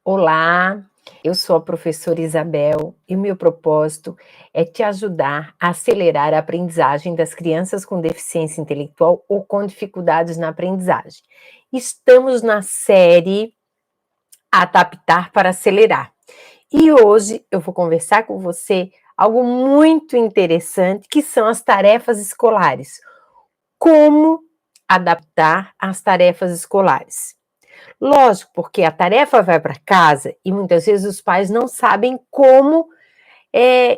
Olá, eu sou a professora Isabel e o meu propósito é te ajudar a acelerar a aprendizagem das crianças com deficiência intelectual ou com dificuldades na aprendizagem. Estamos na série Adaptar para Acelerar e hoje eu vou conversar com você algo muito interessante que são as tarefas escolares. Como adaptar as tarefas escolares? Lógico, porque a tarefa vai para casa e muitas vezes os pais não sabem como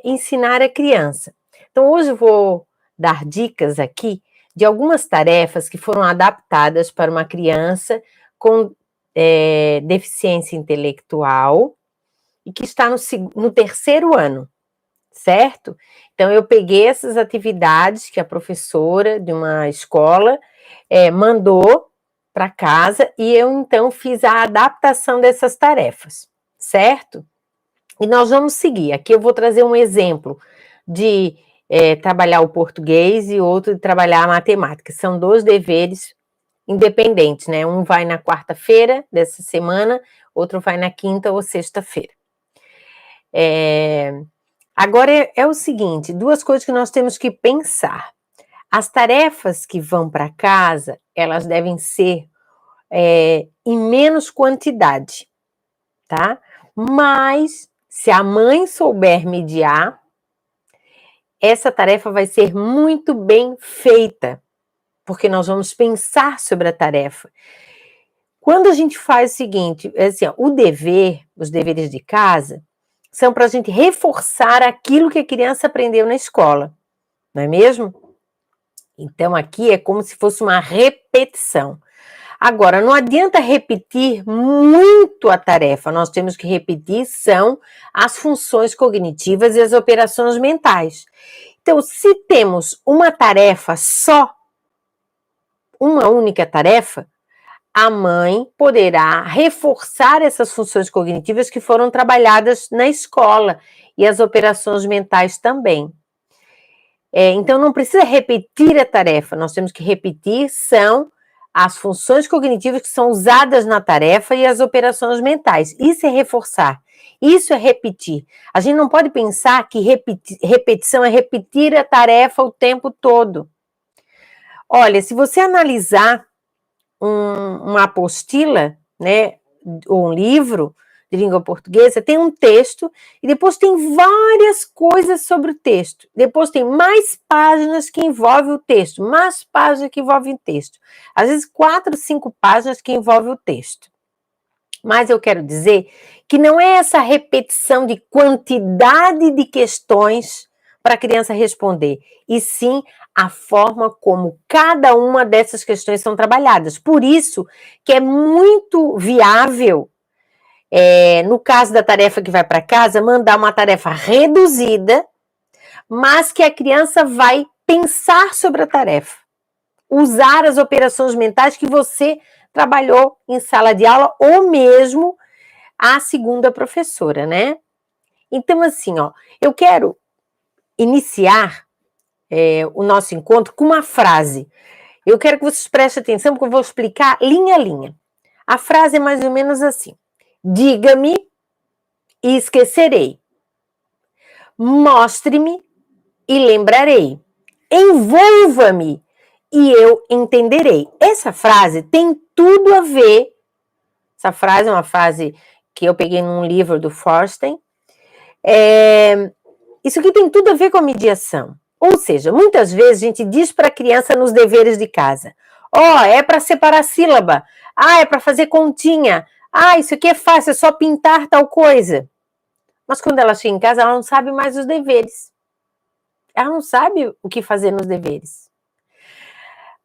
ensinar a criança. Então, hoje eu vou dar dicas aqui de algumas tarefas que foram adaptadas para uma criança com deficiência intelectual e que está no terceiro ano, certo? Então, eu peguei essas atividades que a professora de uma escola mandou para casa e eu então fiz a adaptação dessas tarefas, certo? E nós vamos seguir. Aqui eu vou trazer um exemplo de trabalhar o português e outro de trabalhar a matemática. São dois deveres independentes, né? Um vai na quarta-feira dessa semana, outro vai na quinta ou sexta-feira. Agora é o seguinte, duas coisas que nós temos que pensar. As tarefas que vão para casa, elas devem ser em menos quantidade, tá? Mas, se a mãe souber mediar, essa tarefa vai ser muito bem feita, porque nós vamos pensar sobre a tarefa. Quando a gente faz o seguinte, assim, ó, os deveres de casa, são para a gente reforçar aquilo que a criança aprendeu na escola, não é mesmo? Então, aqui é como se fosse uma repetição. Agora, não adianta repetir muito a tarefa, nós temos que repetir são as funções cognitivas e as operações mentais. Então, se temos uma tarefa só, uma única tarefa, a mãe poderá reforçar essas funções cognitivas que foram trabalhadas na escola e as operações mentais também. Então, não precisa repetir a tarefa, nós temos que repetir são as funções cognitivas que são usadas na tarefa e as operações mentais. Isso é reforçar, isso é repetir. A gente não pode pensar que repetição é repetir a tarefa o tempo todo. Olha, se você analisar uma apostila, né, ou um livro de língua portuguesa, tem um texto e depois tem várias coisas sobre o texto. Depois tem mais páginas que envolvem o texto, mais páginas que envolvem o texto. Às vezes 4, 5 páginas que envolvem o texto. Mas eu quero dizer que não é essa repetição de quantidade de questões para a criança responder, e sim a forma como cada uma dessas questões são trabalhadas. Por isso que é muito viável, no caso da tarefa que vai para casa, mandar uma tarefa reduzida, mas que a criança vai pensar sobre a tarefa, usar as operações mentais que você trabalhou em sala de aula ou mesmo a segunda professora, né? Então, assim, ó, eu quero iniciar o nosso encontro com uma frase. Eu quero que vocês prestem atenção, porque eu vou explicar linha a linha. A frase é mais ou menos assim: diga-me e esquecerei. Mostre-me e lembrarei. Envolva-me e eu entenderei. Essa frase tem tudo a ver. Essa frase é uma frase que eu peguei num livro do Forsten. Isso aqui tem tudo a ver com a mediação. Ou seja, muitas vezes a gente diz para a criança nos deveres de casa: é para separar sílaba, é para fazer continha, isso aqui é fácil, é só pintar tal coisa. Mas quando ela chega em casa, ela não sabe mais os deveres. Ela não sabe o que fazer nos deveres.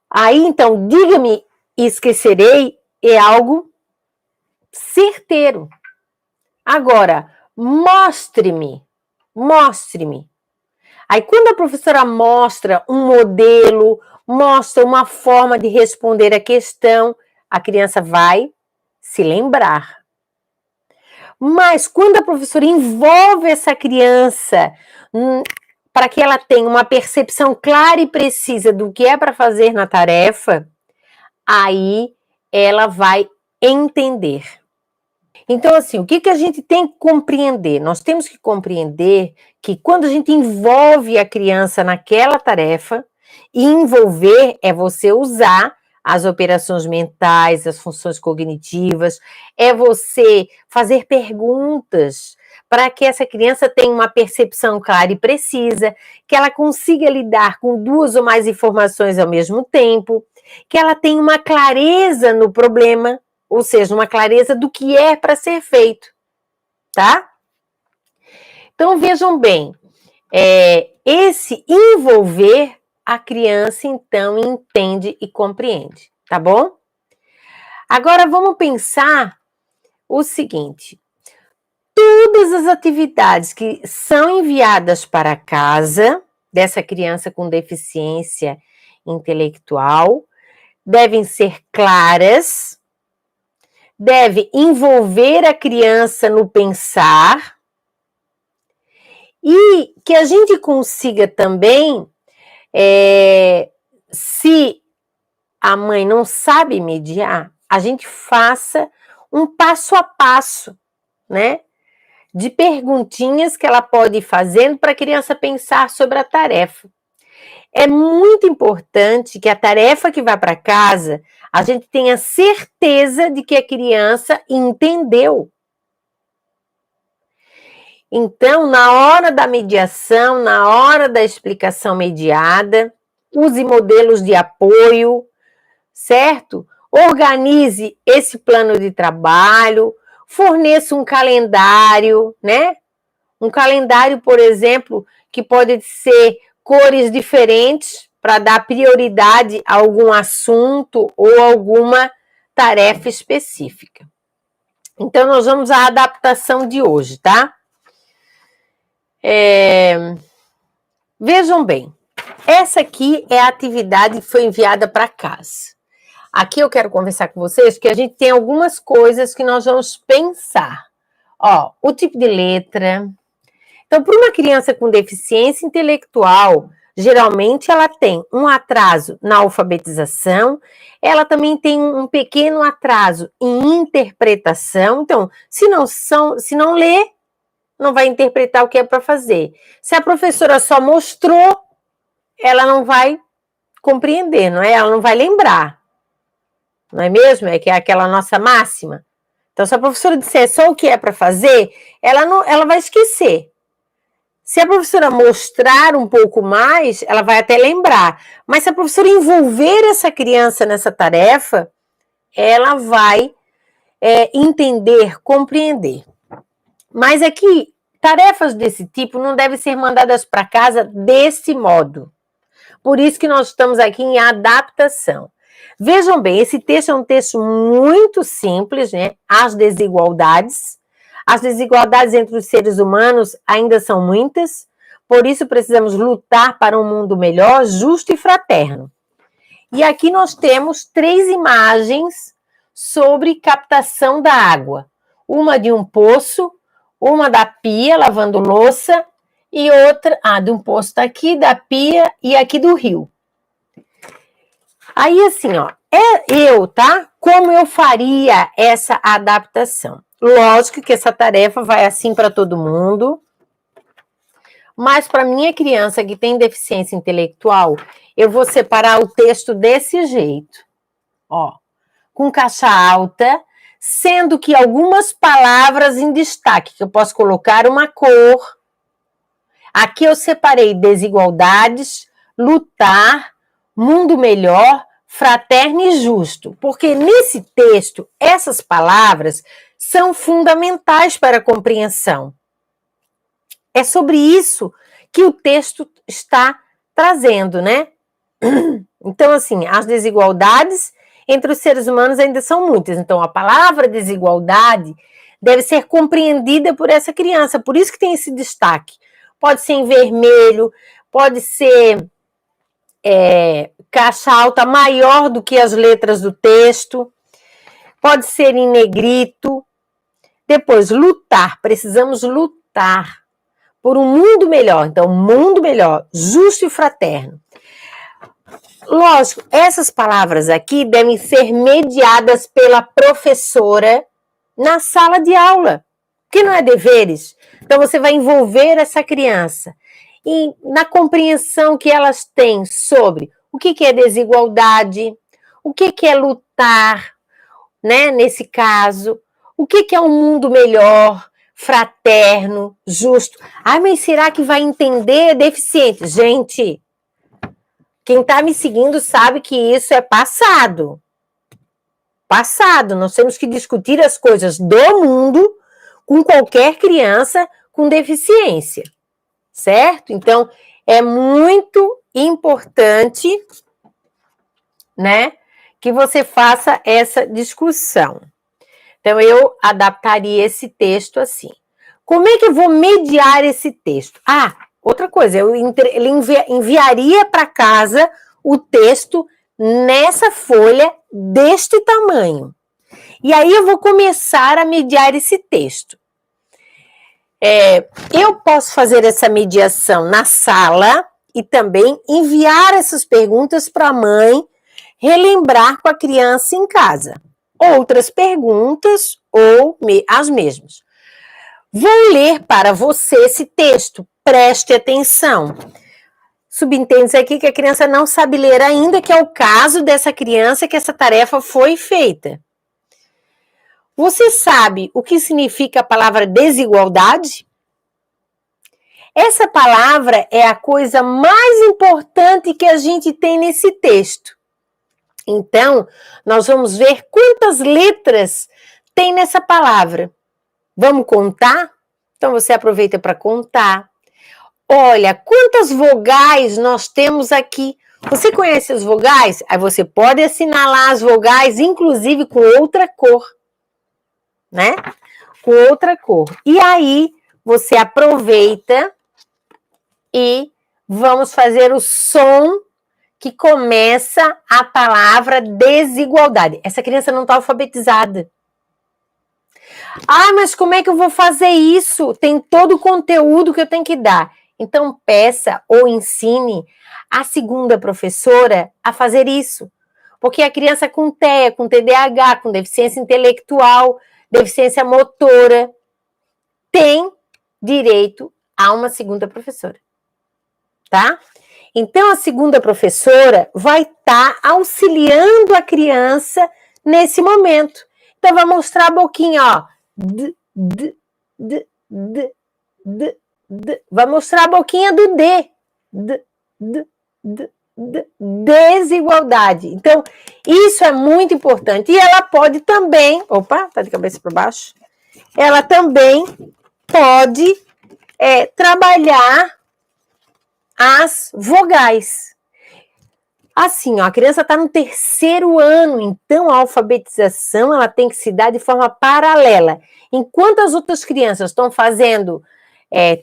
Aí, então, diga-me e esquecerei é algo certeiro. Agora, mostre-me. Aí, quando a professora mostra um modelo, mostra uma forma de responder a questão, a criança vai se lembrar. Mas quando a professora envolve essa criança para que ela tenha uma percepção clara e precisa do que é para fazer na tarefa, aí ela vai entender. Então, assim, o que a gente tem que compreender? Nós temos que compreender que quando a gente envolve a criança naquela tarefa, e envolver é você usar as operações mentais, as funções cognitivas, é você fazer perguntas para que essa criança tenha uma percepção clara e precisa, que ela consiga lidar com duas ou mais informações ao mesmo tempo, que ela tenha uma clareza no problema, ou seja, uma clareza do que é para ser feito, tá? Então, vejam bem, esse envolver a criança, então, entende e compreende, tá bom? Agora, vamos pensar o seguinte, todas as atividades que são enviadas para casa dessa criança com deficiência intelectual devem ser claras, deve envolver a criança no pensar e que a gente consiga também, se a mãe não sabe mediar, a gente faça um passo a passo, né? De perguntinhas que ela pode ir fazendo para a criança pensar sobre a tarefa. É muito importante que a tarefa que vai para casa, a gente tenha certeza de que a criança entendeu. Então, na hora da mediação, na hora da explicação mediada, use modelos de apoio, certo? Organize esse plano de trabalho, forneça um calendário, né? Um calendário, por exemplo, que pode ser cores diferentes para dar prioridade a algum assunto ou alguma tarefa específica. Então, nós vamos à adaptação de hoje, tá? Vejam bem, essa aqui é a atividade que foi enviada para casa. Aqui eu quero conversar com vocês que a gente tem algumas coisas que nós vamos pensar. Ó, o tipo de letra. Então, para uma criança com deficiência intelectual, geralmente ela tem um atraso na alfabetização, ela também tem um pequeno atraso em interpretação. Então, se não lê, não vai interpretar o que é para fazer. Se a professora só mostrou, ela não vai compreender, não é? Ela não vai lembrar. Não é mesmo? É que é aquela nossa máxima. Então, se a professora disser só o que é para fazer, ela vai esquecer. Se a professora mostrar um pouco mais, ela vai até lembrar. Mas se a professora envolver essa criança nessa tarefa, ela vai entender, compreender. Mas aqui, tarefas desse tipo não devem ser mandadas para casa desse modo. Por isso que nós estamos aqui em adaptação. Vejam bem, esse texto é um texto muito simples, né? As desigualdades. As desigualdades entre os seres humanos ainda são muitas, por isso precisamos lutar para um mundo melhor, justo e fraterno. E aqui nós temos 3 imagens sobre captação da água. Uma de um poço, uma da pia, lavando louça, e outra, de um poço daqui, da pia e aqui do rio. Aí assim, ó, tá? Como eu faria essa adaptação? Lógico que essa tarefa vai assim para todo mundo, mas para minha criança que tem deficiência intelectual, eu vou separar o texto desse jeito, ó, com caixa alta, sendo que algumas palavras em destaque, que eu posso colocar uma cor. Aqui eu separei desigualdades, lutar, mundo melhor, fraterno e justo, porque nesse texto, essas palavras são fundamentais para a compreensão. É sobre isso que o texto está trazendo, né? Então, assim, as desigualdades entre os seres humanos ainda são muitas. Então, a palavra desigualdade deve ser compreendida por essa criança, por isso que tem esse destaque. Pode ser em vermelho, pode ser caixa alta maior do que as letras do texto, pode ser em negrito. Depois, lutar, precisamos lutar por um mundo melhor. Então, mundo melhor, justo e fraterno. Lógico, essas palavras aqui devem ser mediadas pela professora, na sala de aula, que não é deveres. Então, você vai envolver essa criança e na compreensão que elas têm sobre o que é desigualdade, o que é lutar, né, nesse caso, o que é um mundo melhor, fraterno, justo. Ah, mas será que vai entender deficiente? Gente, quem está me seguindo sabe que isso é passado. Passado, nós temos que discutir as coisas do mundo com qualquer criança com deficiência, certo? Então, é muito importante, né, que você faça essa discussão. Então, eu adaptaria esse texto assim. Como é que eu vou mediar esse texto? Ah, outra coisa, ele enviaria para casa o texto nessa folha deste tamanho. E aí eu vou começar a mediar esse texto. Eu posso fazer essa mediação na sala e também enviar essas perguntas para a mãe relembrar com a criança em casa. Outras perguntas ou as mesmas. Vou ler para você esse texto, preste atenção. Subentende-se aqui que a criança não sabe ler ainda, que é o caso dessa criança que essa tarefa foi feita. Você sabe o que significa a palavra desigualdade? Essa palavra é a coisa mais importante que a gente tem nesse texto. Então, nós vamos ver quantas letras tem nessa palavra. Vamos contar? Então, você aproveita para contar. Olha, quantas vogais nós temos aqui. Você conhece as vogais? Aí você pode assinalar as vogais, inclusive com outra cor, né? Com outra cor. E aí, você aproveita e vamos fazer o som que começa a palavra desigualdade. Essa criança não está alfabetizada. Ah, mas como é que eu vou fazer isso? Tem todo o conteúdo que eu tenho que dar. Então, peça ou ensine a segunda professora a fazer isso. Porque a criança com TEA, com TDAH, com deficiência intelectual, deficiência motora, tem direito a uma segunda professora. Tá? Então, a segunda professora vai estar auxiliando a criança nesse momento. Então, vai mostrar a boquinha, ó. Vai mostrar a boquinha do D. Desigualdade. Então, isso é muito importante. E ela pode também... Opa, tá de cabeça para baixo. Ela também pode trabalhar as vogais. Assim, ó, a criança está no 3º ano, então a alfabetização ela tem que se dar de forma paralela. Enquanto as outras crianças estão fazendo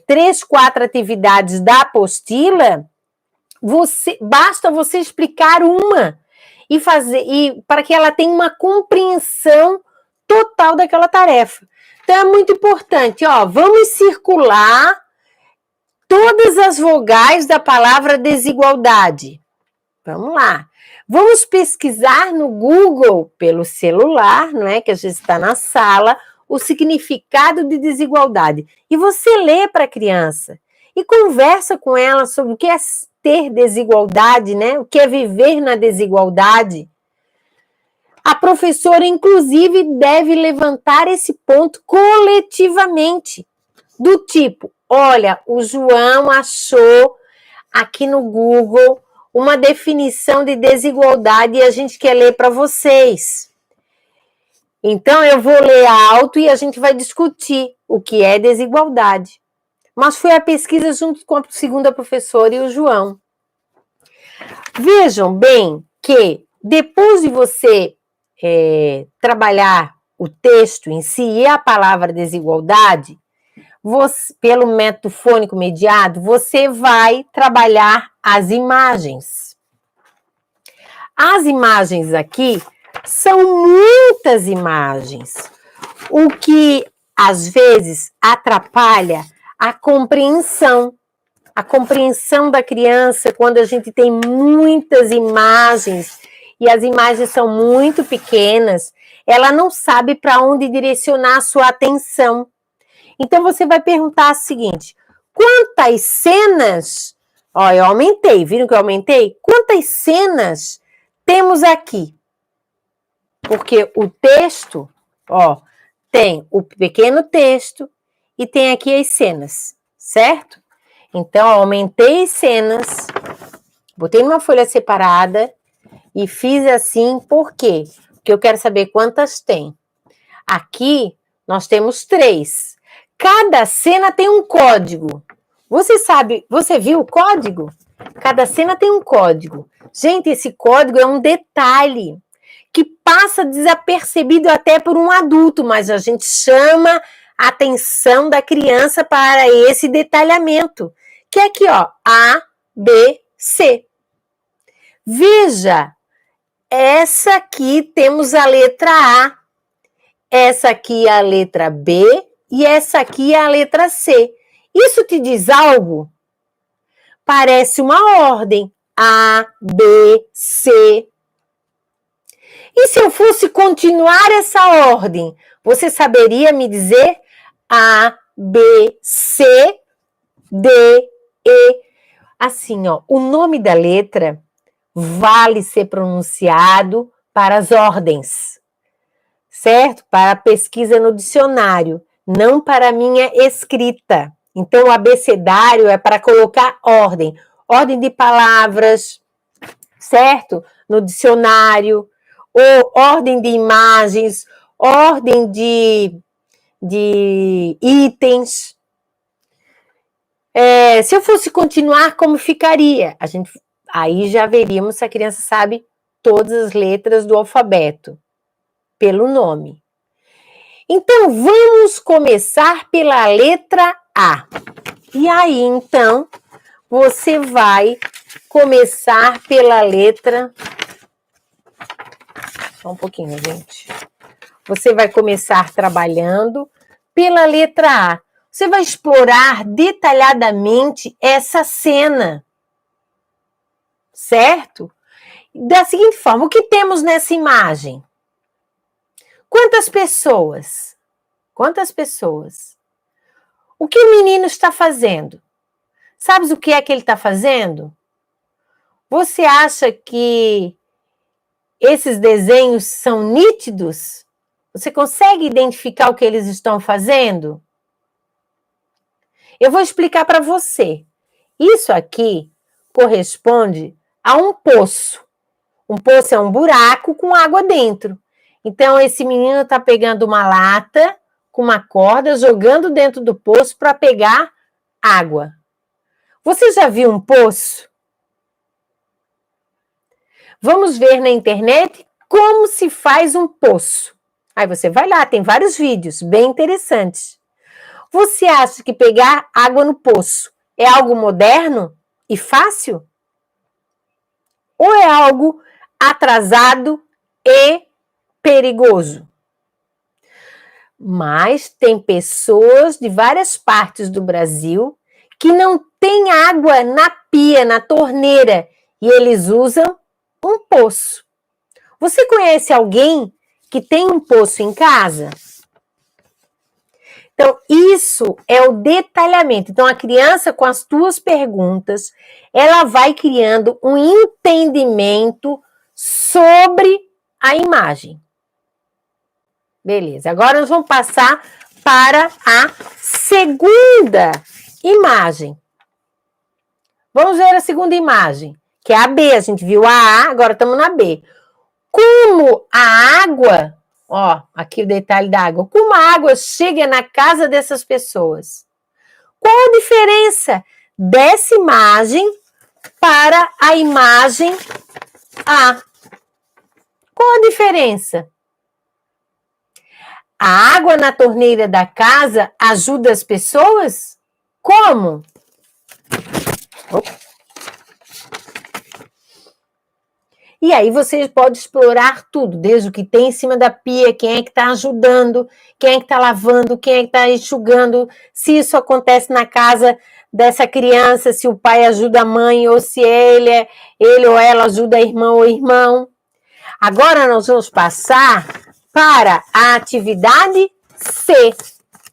3, 4 atividades da apostila, basta você explicar uma e para que ela tenha uma compreensão total daquela tarefa. Então é muito importante, ó, vamos circular todas as vogais da palavra desigualdade. Vamos lá. Vamos pesquisar no Google, pelo celular, não é? Que a gente está na sala, o significado de desigualdade. E você lê para a criança e conversa com ela sobre o que é ter desigualdade, né? O que é viver na desigualdade. A professora, inclusive, deve levantar esse ponto coletivamente, do tipo, olha, o João achou aqui no Google uma definição de desigualdade e a gente quer ler para vocês. Então, eu vou ler alto e a gente vai discutir o que é desigualdade. Mas foi a pesquisa junto com a segunda professora e o João. Vejam bem que depois de você trabalhar o texto em si e a palavra desigualdade, pelo método fônico mediado, você vai trabalhar as imagens. As imagens aqui são muitas imagens, o que às vezes atrapalha a compreensão da criança quando a gente tem muitas imagens e as imagens são muito pequenas, ela não sabe para onde direcionar a sua atenção. Então, você vai perguntar o seguinte: quantas cenas... Ó, eu aumentei, viram que eu aumentei? Quantas cenas temos aqui? Porque o texto, ó, tem o pequeno texto e tem aqui as cenas, certo? Então, aumentei as cenas, botei numa folha separada e fiz assim, por quê? Porque eu quero saber quantas tem. Aqui, nós temos 3. Cada cena tem um código. Você sabe, você viu o código? Cada cena tem um código. Gente, esse código é um detalhe que passa desapercebido até por um adulto, mas a gente chama a atenção da criança para esse detalhamento, que é aqui, ó, A, B, C. Veja, essa aqui temos a letra A, essa aqui é a letra B e essa aqui é a letra C. Isso te diz algo? Parece uma ordem, A, B, C. E se eu fosse continuar essa ordem, você saberia me dizer A, B, C, D, E? Assim, ó, o nome da letra vale ser pronunciado para as ordens, certo? Para a pesquisa no dicionário, não para a minha escrita. Então, o abecedário é para colocar ordem. Ordem de palavras, certo? No dicionário, ou ordem de imagens, ordem de itens. Se eu fosse continuar, como ficaria? Aí já veríamos se a criança sabe todas as letras do alfabeto, pelo nome. Então, vamos começar pela letra A. E aí, então, você vai começar pela letra... Só um pouquinho, gente. Você vai começar trabalhando pela letra A. Você vai explorar detalhadamente essa cena, certo? Da seguinte forma, o que temos nessa imagem? Quantas pessoas? Quantas pessoas? O que o menino está fazendo? Sabes o que é que ele está fazendo? Você acha que esses desenhos são nítidos? Você consegue identificar o que eles estão fazendo? Eu vou explicar para você. Isso aqui corresponde a um poço. Um poço é um buraco com água dentro. Então, esse menino está pegando uma lata com uma corda, jogando dentro do poço para pegar água. Você já viu um poço? Vamos ver na internet como se faz um poço. Aí você vai lá, tem vários vídeos bem interessantes. Você acha que pegar água no poço é algo moderno e fácil? Ou é algo atrasado e perigoso? Mas tem pessoas de várias partes do Brasil que não têm água na pia, na torneira, e eles usam um poço. Você conhece alguém que tem um poço em casa? Então, isso é o detalhamento. Então, a criança, com as tuas perguntas, ela vai criando um entendimento sobre a imagem. Beleza, agora nós vamos passar para a segunda imagem. Vamos ver a segunda imagem, que é a B. A gente viu a agora estamos na B. Como a água, ó, aqui o detalhe da água, como a água chega na casa dessas pessoas? Qual a diferença dessa imagem para a imagem A? Qual a diferença? A água na torneira da casa ajuda as pessoas? Como? Opa. E aí você pode explorar tudo, desde o que tem em cima da pia, quem é que está ajudando, quem é que está lavando, quem é que está enxugando, se isso acontece na casa dessa criança, se o pai ajuda a mãe, ou se ele ou ela ajuda a irmã ou irmão. Agora nós vamos passar para a atividade C.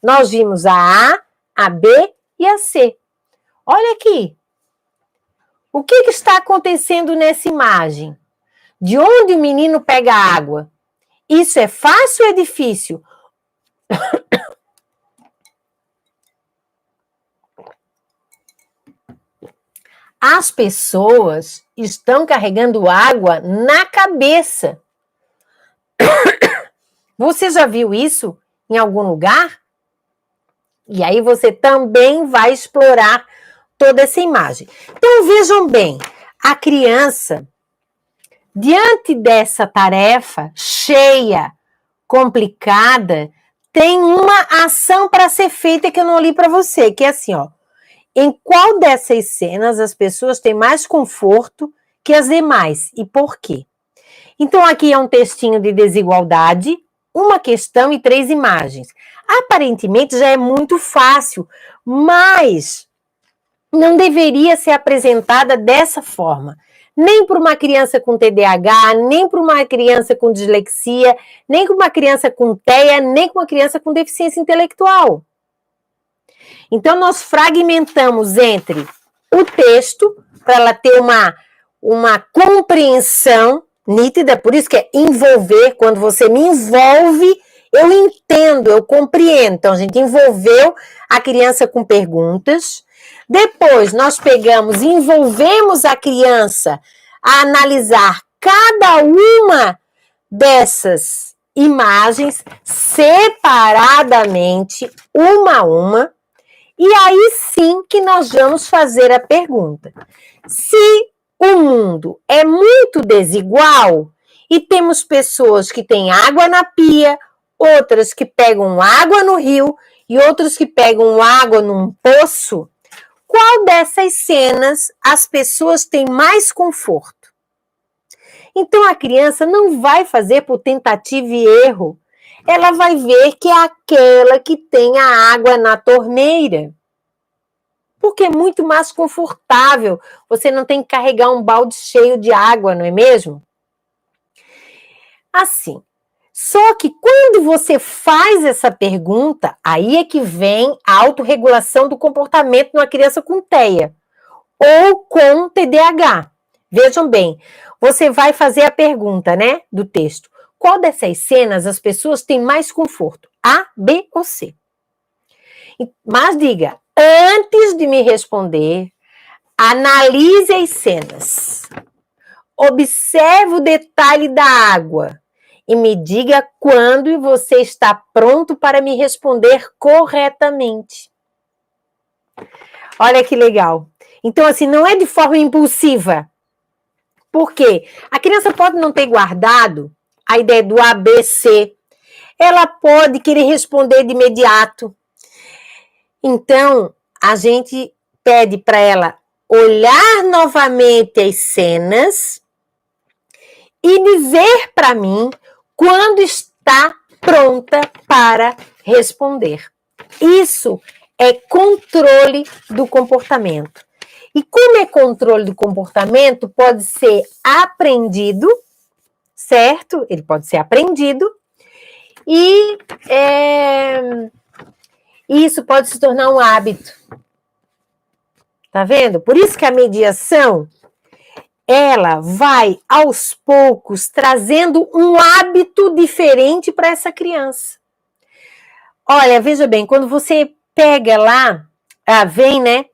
Nós vimos a B e a C. Olha aqui. O que está acontecendo nessa imagem? De onde o menino pega a água? Isso é fácil ou é difícil? As pessoas estão carregando água na cabeça. Você já viu isso em algum lugar? E aí você também vai explorar toda essa imagem. Então vejam bem, a criança, diante dessa tarefa cheia, complicada, tem uma ação para ser feita que eu não li para você, que é assim, ó. Em qual dessas cenas as pessoas têm mais conforto que as demais e por quê? Então aqui é um textinho de desigualdade, uma questão e 3 imagens. Aparentemente já é muito fácil, mas não deveria ser apresentada dessa forma. Nem para uma criança com TDAH, nem para uma criança com dislexia, nem para uma criança com TEA, nem para uma criança com deficiência intelectual. Então, nós fragmentamos entre o texto, para ela ter uma compreensão nítida, por isso que é envolver, quando você me envolve, eu entendo, eu compreendo. Então, a gente envolveu a criança com perguntas. Depois, nós pegamos, envolvemos a criança a analisar cada uma dessas imagens separadamente, uma a uma, e aí sim que nós vamos fazer a pergunta. Se o mundo é muito desigual e temos pessoas que têm água na pia, outras que pegam água no rio e outras que pegam água num poço, qual dessas cenas as pessoas têm mais conforto? Então a criança não vai fazer por tentativa e erro. Ela vai ver que é aquela que tem a água na torneira. Porque é muito mais confortável. Você não tem que carregar um balde cheio de água, não é mesmo? Assim. Só que quando você faz essa pergunta, aí é que vem a autorregulação do comportamento numa criança com TEA ou com TDAH. Vejam bem, você vai fazer a pergunta, né, do texto. Qual dessas cenas as pessoas têm mais conforto? A, B ou C? Mas diga, antes de me responder, analise as cenas. Observe o detalhe da água e me diga quando você está pronto para me responder corretamente. Olha que legal. Então, assim, não é de forma impulsiva. Por quê? A criança pode não ter guardado a ideia do ABC. Ela pode querer responder de imediato. Então, a gente pede para ela olhar novamente as cenas e dizer para mim quando está pronta para responder. Isso é controle do comportamento. E como é controle do comportamento, pode ser aprendido, certo? Ele pode ser aprendido e isso pode se tornar um hábito. Tá vendo? Por isso que a mediação, ela vai aos poucos trazendo um hábito diferente para essa criança. Olha, veja bem, quando você pega lá, vem, né,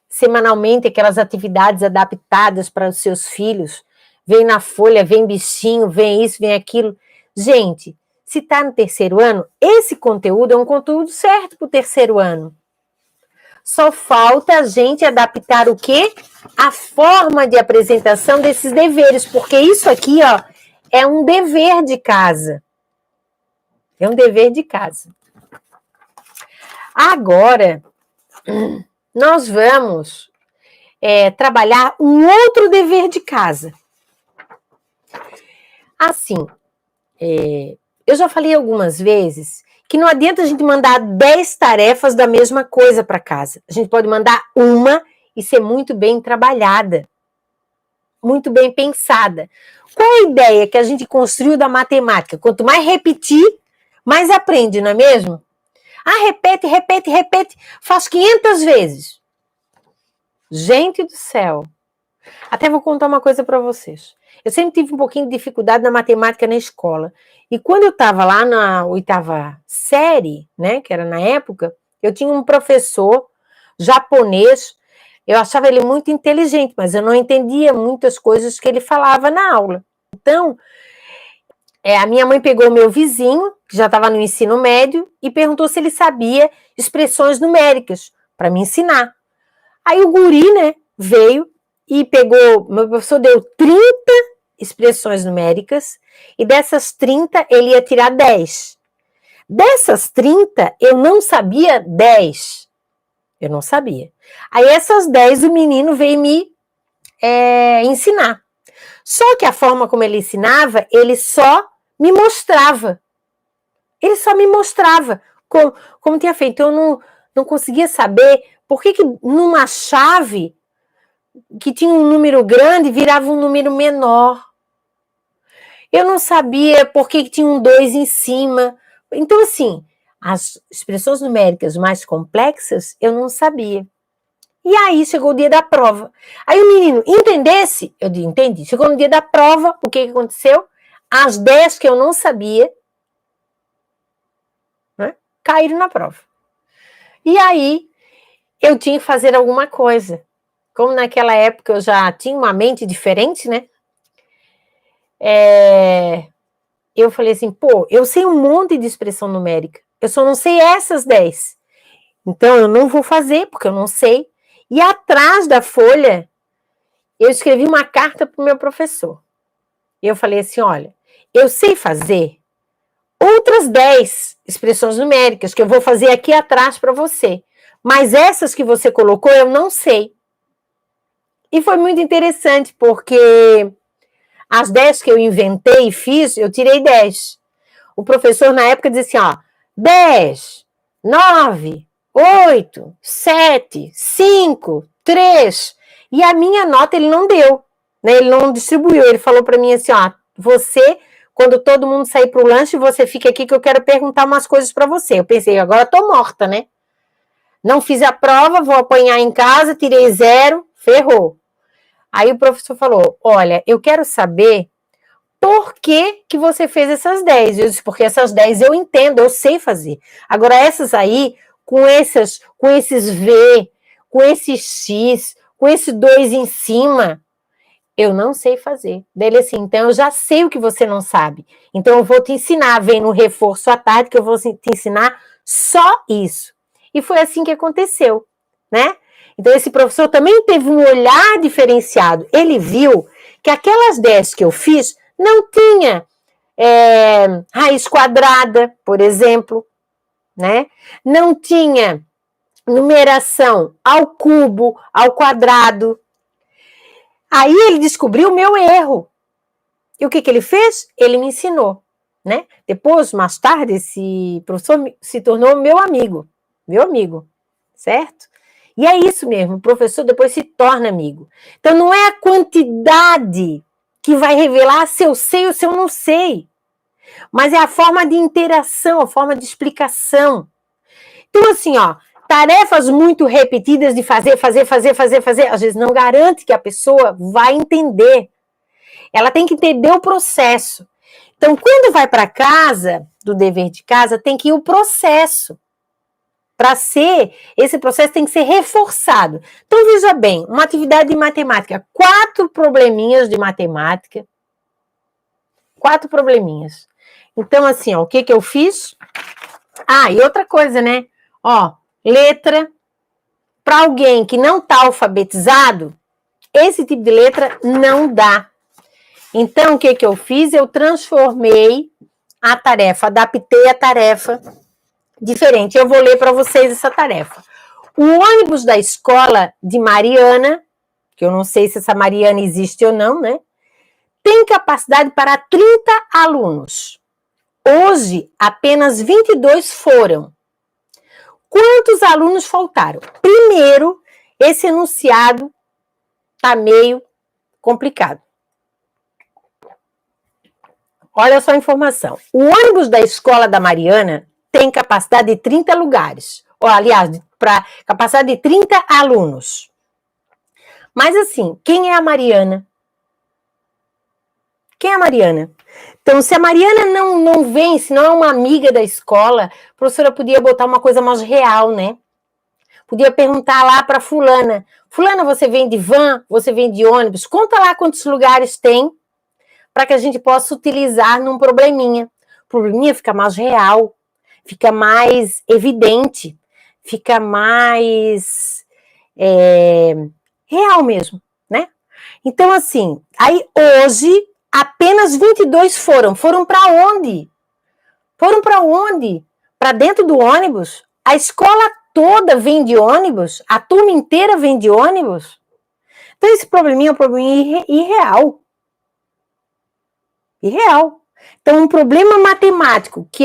semanalmente aquelas atividades adaptadas para os seus filhos, vem na folha, vem bichinho, vem isso, vem aquilo. Gente, se está no terceiro ano, esse conteúdo é um conteúdo certo para o terceiro ano. Só falta a gente adaptar o quê? A forma de apresentação desses deveres, porque isso aqui, ó, é um dever de casa. É um dever de casa. Agora, nós vamos trabalhar um outro dever de casa. Assim, eu já falei algumas vezes que não adianta a gente mandar 10 tarefas da mesma coisa para casa. A gente pode mandar uma e ser muito bem trabalhada. muito bem pensada. Qual é a ideia que a gente construiu da matemática? Quanto mais repetir, mais aprende, não é mesmo? Ah, repete, repete, repete, faz 500 vezes. Gente do céu. Até vou contar uma coisa para vocês. Eu sempre tive um pouquinho de dificuldade na matemática na escola. E quando eu estava lá na 8ª série, né, que era na época, eu tinha um professor japonês. Eu achava ele muito inteligente, mas eu não entendia muitas coisas que ele falava na aula. Então, a minha mãe pegou o meu vizinho, que já estava no ensino médio, e perguntou se ele sabia expressões numéricas para me ensinar. Aí o guri, né, veio e pegou, meu professor deu 30 expressões numéricas, e dessas 30 ele ia tirar 10. Dessas 30, eu não sabia 10. Eu não sabia. Aí essas 10 o menino veio me ensinar. Só que a forma como ele ensinava, ele só me mostrava. Ele só me mostrava como tinha feito. Eu não conseguia saber por que numa chave que tinha um número grande virava um número menor. Eu não sabia por que tinha um 2 em cima. Então, assim, as expressões numéricas mais complexas eu não sabia. E aí chegou o dia da prova. Aí o menino entendesse? Eu disse, entendi. Chegou no dia da prova, o que aconteceu? As 10 que eu não sabia, né, caíram na prova. E aí eu tinha que fazer alguma coisa. Como naquela época eu já tinha uma mente diferente, né? Eu falei assim, pô, eu sei um monte de expressão numérica, eu só não sei essas 10. Então eu não vou fazer, porque eu não sei. E atrás da folha, eu escrevi uma carta para o meu professor. E eu falei assim, olha, eu sei fazer outras 10 expressões numéricas que eu vou fazer aqui atrás para você. Mas essas que você colocou, eu não sei. E foi muito interessante, porque as 10 que eu inventei e fiz, eu tirei 10. O professor, na época, dizia assim, ó, 10, 9, 8, 7, 5, 3. E a minha nota ele não deu, né? Ele não distribuiu. Ele falou para mim assim, ó, você, quando todo mundo sair para o lanche, você fica aqui que eu quero perguntar umas coisas para você. Eu pensei, agora tô morta, né? Não fiz a prova, vou apanhar em casa, tirei 0, ferrou. Aí o professor falou, olha, eu quero saber por que você fez essas 10? Eu disse, porque essas 10 eu entendo, eu sei fazer. Agora essas aí, com esses V, com esse X, com esse 2 em cima, eu não sei fazer. Dele assim, então eu já sei o que você não sabe. Então eu vou te ensinar, vem no reforço à tarde que eu vou te ensinar só isso. E foi assim que aconteceu, né? Então esse professor também teve um olhar diferenciado. Ele viu que aquelas 10 que eu fiz não tinha raiz quadrada, por exemplo, né? Não tinha numeração ao cubo, ao quadrado. Aí ele descobriu o meu erro. E o que ele fez? Ele me ensinou, né? Depois, mais tarde, esse professor se tornou meu amigo, certo? E é isso mesmo, o professor depois se torna amigo. Então não é a quantidade que vai revelar se eu sei ou se eu não sei, mas é a forma de interação, a forma de explicação. Então assim, ó, tarefas muito repetidas de fazer, às vezes não garante que a pessoa vai entender. Ela tem que entender o processo. Então, quando vai para casa, do dever de casa, tem que ir o processo. Para ser, esse processo tem que ser reforçado. Então, veja bem, uma atividade de matemática, 4 probleminhas de matemática. 4 probleminhas. Então, assim, ó, o que eu fiz? Ah, e outra coisa, né? Ó, letra. Para alguém que não está alfabetizado, esse tipo de letra não dá. Então, o que eu fiz? Eu transformei a tarefa, adaptei a tarefa diferente. Eu vou ler para vocês essa tarefa. O ônibus da escola de Mariana, que eu não sei se essa Mariana existe ou não, né? Tem capacidade para 30 alunos. Hoje, apenas 22 foram. Quantos alunos faltaram? Primeiro, esse enunciado está meio complicado. Olha só a informação. O ônibus da escola da Mariana tem capacidade de 30 lugares. Ou, aliás, para capacidade de 30 alunos. Mas assim, quem é a Mariana? Quem é a Mariana? Então, se a Mariana não vem, se não é uma amiga da escola, a professora podia botar uma coisa mais real, né? Podia perguntar lá para fulana. Fulana, você vem de van? Você vem de ônibus? Conta lá quantos lugares tem, para que a gente possa utilizar num probleminha. O probleminha fica mais real, fica mais evidente, fica mais real mesmo, né? Então, assim, aí hoje apenas 22 foram. Foram para onde? Foram para onde? Para dentro do ônibus? A escola toda vem de ônibus? A turma inteira vem de ônibus? Então, esse probleminha é um probleminha irreal. Irreal. Então, um problema matemático, que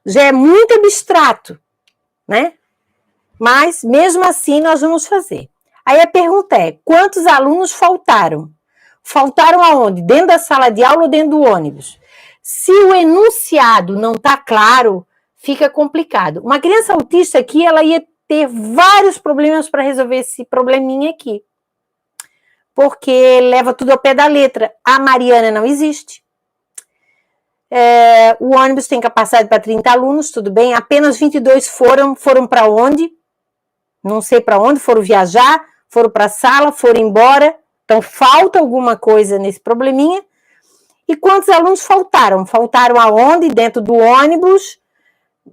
já é muito abstrato, né? Mas, mesmo assim, nós vamos fazer. Aí a pergunta é, quantos alunos faltaram? Faltaram aonde? Dentro da sala de aula ou dentro do ônibus? Se o enunciado não está claro, fica complicado. Uma criança autista aqui, ela ia ter vários problemas para resolver esse probleminha aqui. Porque leva tudo ao pé da letra. A Mariana não existe. O ônibus tem capacidade para 30 alunos, tudo bem. Apenas 22 foram para onde? Não sei para onde, foram viajar, foram para a sala, foram embora. Então, falta alguma coisa nesse probleminha. E quantos alunos faltaram? Faltaram aonde? Dentro do ônibus,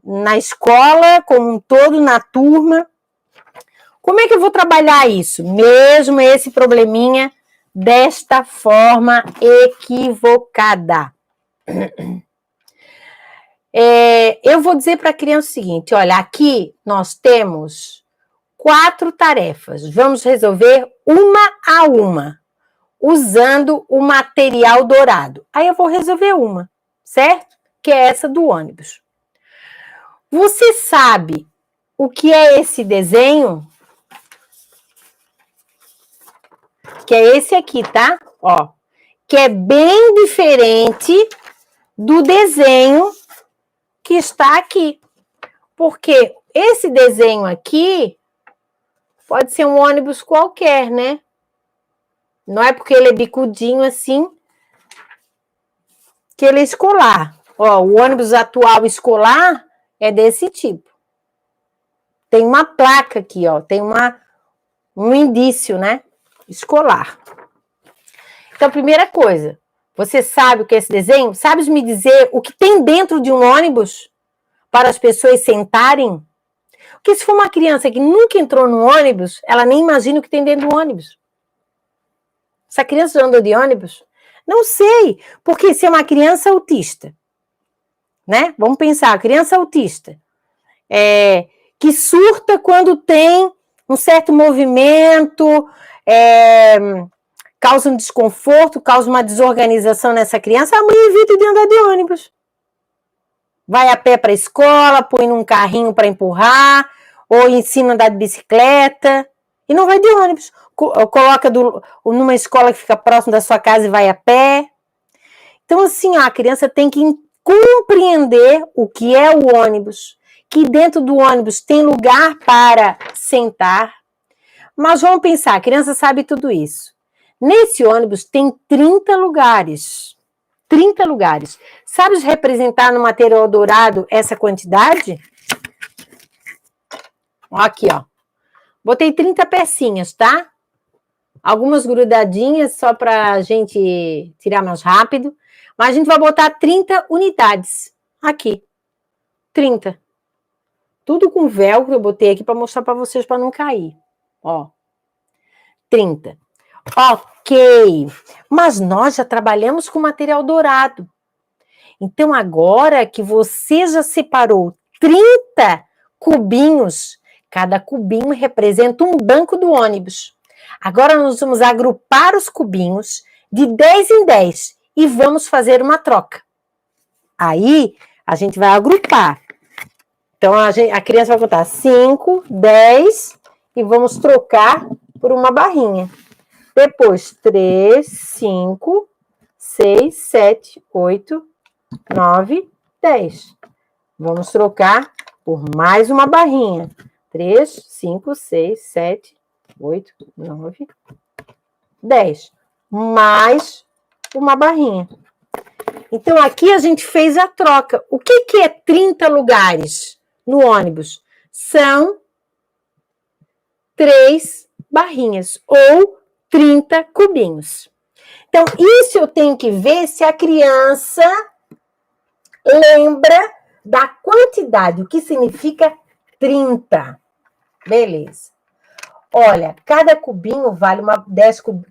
na escola, como um todo, na turma. Como é que eu vou trabalhar isso? Mesmo esse probleminha desta forma equivocada. Eu vou dizer para a criança o seguinte, olha, aqui nós temos 4 tarefas. Vamos resolver uma a uma, usando o material dourado. Aí eu vou resolver uma, certo? Que é essa do ônibus. Você sabe o que é esse desenho? Que é esse aqui, tá? Ó, que é bem diferente do desenho que está aqui. Porque esse desenho aqui pode ser um ônibus qualquer, né? Não é porque ele é bicudinho assim que ele é escolar. Ó, o ônibus atual escolar é desse tipo. Tem uma placa aqui, ó. Tem um indício, né? Escolar. Então, primeira coisa, você sabe o que é esse desenho? Sabe me dizer o que tem dentro de um ônibus para as pessoas sentarem? Porque se for uma criança que nunca entrou no ônibus, ela nem imagina o que tem dentro do ônibus. Essa criança já andou de ônibus? Não sei, porque se é uma criança autista, né? Vamos pensar, criança autista, que surta quando tem um certo movimento, causa um desconforto, causa uma desorganização nessa criança, a mãe evita de andar de ônibus. Vai a pé para a escola, põe num carrinho para empurrar, ou ensina a andar de bicicleta, e não vai de ônibus. Coloca numa escola que fica próximo da sua casa e vai a pé. Então, assim, a criança tem que compreender o que é o ônibus, que dentro do ônibus tem lugar para sentar. Mas vamos pensar, a criança sabe tudo isso. Nesse ônibus tem 30 lugares. 30 lugares. Sabe representar no material dourado essa quantidade? Aqui, ó. Botei 30 pecinhas, tá? Algumas grudadinhas, só para a gente tirar mais rápido. Mas a gente vai botar 30 unidades. Aqui. 30. Tudo com velcro, eu botei aqui para mostrar para vocês, para não cair. Ó. 30. Ok. Mas nós já trabalhamos com material dourado. Então, agora que você já separou 30 cubinhos, cada cubinho representa um banco do ônibus. Agora nós vamos agrupar os cubinhos de 10 em 10 e vamos fazer uma troca. Aí, a gente vai agrupar. Então, a criança vai contar 5, 10 e vamos trocar por uma barrinha. Depois, 3, 5, 6, 7, 8, 9, 10. Vamos trocar por mais uma barrinha. 3, 5, 6, 7, 8, 9, 10. Mais uma barrinha. Então, aqui a gente fez a troca. O que é 30 lugares no ônibus? São 3 barrinhas, ou 30 cubinhos. Então, isso eu tenho que ver se a criança lembra da quantidade, o que significa 30. Beleza. Olha, cada cubinho vale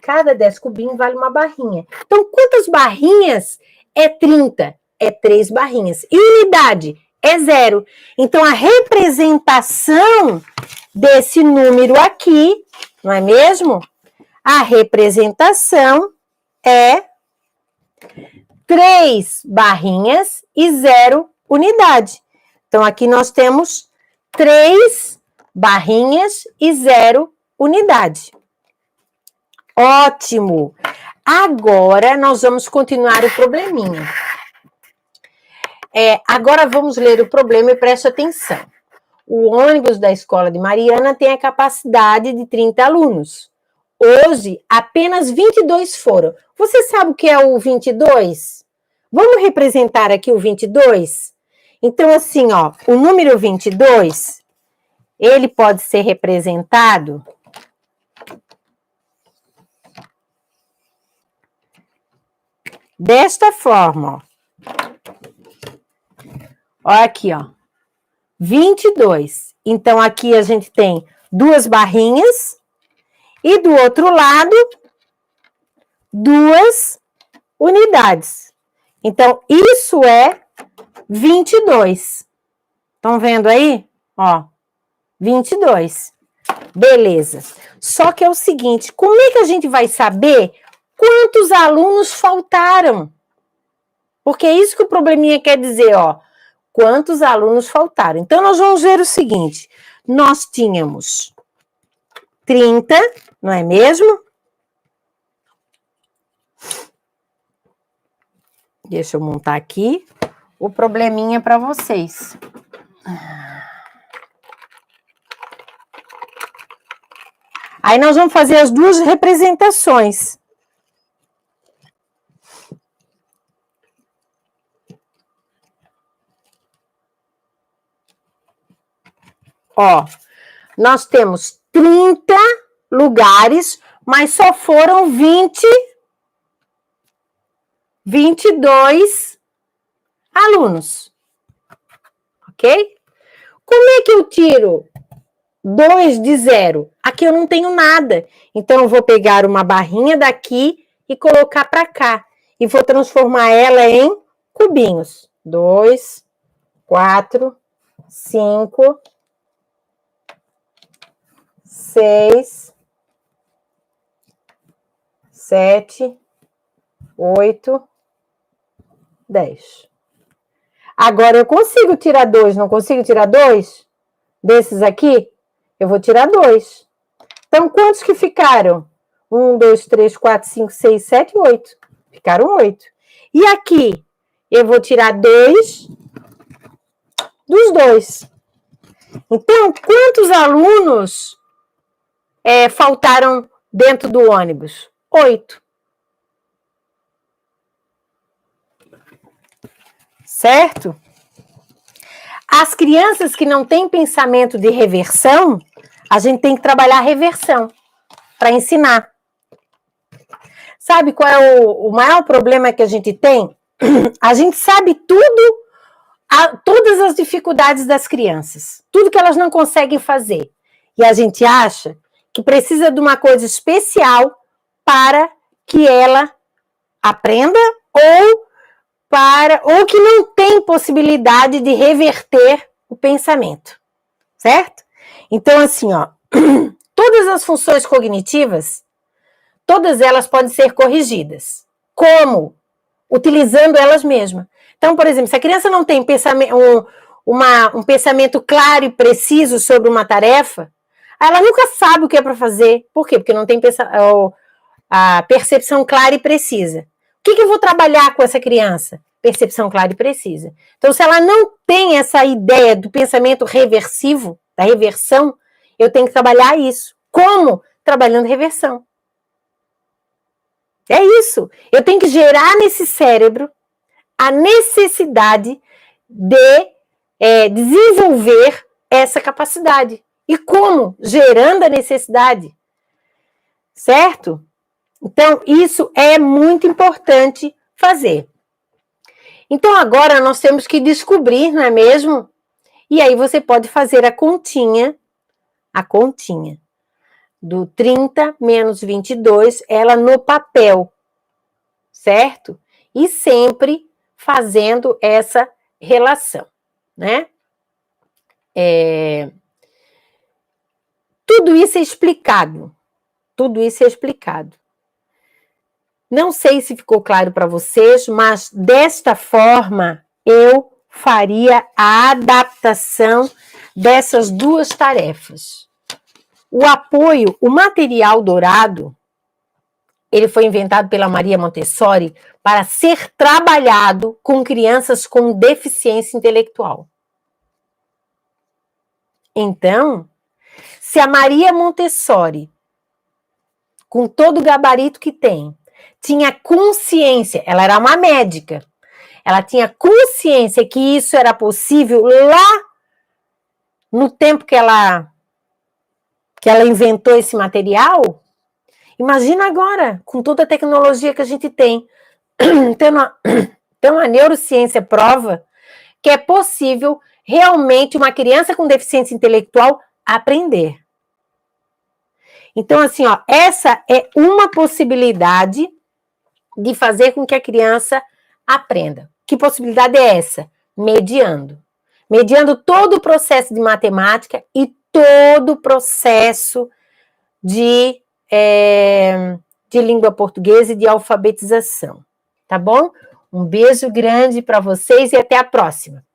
cada 10 cubinhos vale uma barrinha. Então, quantas barrinhas é 30? É 3 barrinhas. E unidade? É 0. Então, a representação desse número aqui, não é mesmo? A representação é 3 barrinhas e 0 unidade. Então, aqui nós temos 3 barrinhas e 0 unidade. Ótimo! Agora, nós vamos continuar o probleminha. Agora, vamos ler o problema e preste atenção. O ônibus da escola de Mariana tem a capacidade de 30 alunos. Hoje, apenas 22 foram. Você sabe o que é o 22? Vamos representar aqui o 22? Então, assim, ó, o número 22, ele pode ser representado desta forma, ó. Olha aqui, ó. 22. Então, aqui a gente tem 2 barrinhas e do outro lado, 2 unidades. Então, isso é 22. Estão vendo aí? Ó, 22. Beleza. Só que é o seguinte, como é que a gente vai saber quantos alunos faltaram? Porque é isso que o probleminha quer dizer, ó. Quantos alunos faltaram? Então, nós vamos ver o seguinte. Nós tínhamos 30, não é mesmo? Deixa eu montar aqui o probleminha para vocês. Aí nós vamos fazer as duas representações. Ó, nós temos 30 lugares, mas só foram 22 alunos. Ok? Como é que eu tiro 2 de 0? Aqui eu não tenho nada. Então, eu vou pegar uma barrinha daqui e colocar para cá. E vou transformar ela em cubinhos. 2, 4, 5, 6, 7, 8, 10. Agora eu consigo tirar 2, não consigo tirar 2? Desses aqui, eu vou tirar 2. Então, quantos que ficaram? 1, 2, 3, 4, 5, 6, 7, 8. Ficaram 8. E aqui, eu vou tirar 2 dos 2. Então, quantos alunos faltaram dentro do ônibus? 8. Certo? As crianças que não têm pensamento de reversão, a gente tem que trabalhar a reversão para ensinar. Sabe qual é o maior problema que a gente tem? A gente sabe tudo, todas as dificuldades das crianças, tudo que elas não conseguem fazer. E a gente acha que precisa de uma coisa especial para que ela aprenda ou que não tem possibilidade de reverter o pensamento, certo? Então, assim, ó, todas as funções cognitivas, todas elas podem ser corrigidas. Como? Utilizando elas mesmas. Então, por exemplo, se a criança não tem um pensamento claro e preciso sobre uma tarefa, ela nunca sabe o que é para fazer. Por quê? Porque não tem a percepção clara e precisa. O que eu vou trabalhar com essa criança? Percepção clara e precisa. Então, se ela não tem essa ideia do pensamento reversivo, da reversão, eu tenho que trabalhar isso. Como? Trabalhando reversão. É isso. Eu tenho que gerar nesse cérebro a necessidade de desenvolver essa capacidade. E como? Gerando a necessidade. Certo? Então, isso é muito importante fazer. Então, agora nós temos que descobrir, não é mesmo? E aí você pode fazer a continha do 30 menos 22, ela no papel, certo? E sempre fazendo essa relação, né? Tudo isso é explicado. Tudo isso é explicado. Não sei se ficou claro para vocês, mas desta forma eu faria a adaptação dessas duas tarefas. O apoio, o material dourado, ele foi inventado pela Maria Montessori para ser trabalhado com crianças com deficiência intelectual. Então, se a Maria Montessori, com todo o gabarito que tem, tinha consciência, ela era uma médica, ela tinha consciência que isso era possível lá no tempo que ela inventou esse material. Imagina agora, com toda a tecnologia que a gente tem. Então, a neurociência prova que é possível realmente uma criança com deficiência intelectual aprender. Então, assim, ó, essa é uma possibilidade de fazer com que a criança aprenda. Que possibilidade é essa? Mediando. Mediando todo o processo de matemática e todo o processo de língua portuguesa e de alfabetização. Tá bom? Um beijo grande para vocês e até a próxima.